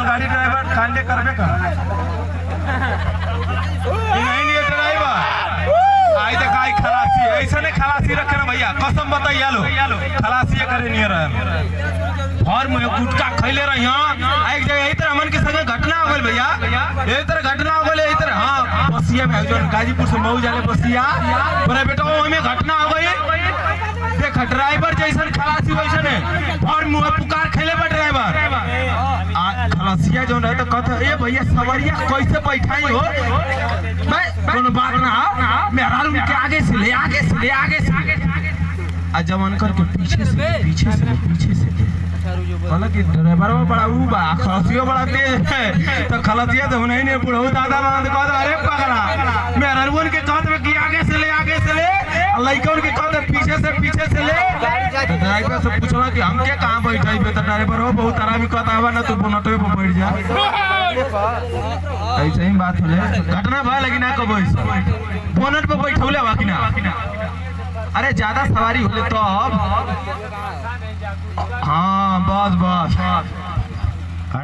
जन गाड़ी ड्राइवर कांडे करबे का नहीं नहीं ड्राइवर आई देख आई खलासी ऐसा नहीं खलासी रखे ना भैया कसम बताइए लो खलासी करे नहीं रहे और मैं गुटका खैले रही हां एक जगह इधर हमन के संगे घटना हो गइल भैया इधर घटना हो गइल इधर हां बसिया में जो गाजीपुर से मऊ जाले बसिया बड़े बेटा ओमे घटना हो गई देख ड्राइवर जैसन खलासी वैसन है और मुंह पुकार खैले बा ड्राइवर खलासिया जो रहे तो कहते ए भैया सवारिया कैसे बैठाई हो मैं कोनो बात ना मेरा रूम के आगे से ले आ जवान करके पीछे से मतलब कि ड्राइवर बड़ा ऊ बा खलासियो बड़ा तेज है तो खलासिया तो नहीं बुढ़ऊ दादा नंद कहत अरे पगला मेरा रूम के कहत कि आगे से ले लइकन के कहत पीछे से ले ड्राइवर से पूछला कि हम के कहां बैठाई बे तो ड्राइवर हो बहुत तरह भी कहता है ना तू बोनटवे पे बैठ जा ऐसे ही बात होले घटना भय लगी ना कबो बोनट पे बैठौले बाकी ना अरे ज्यादा सवारी होले तो अब हाँ बस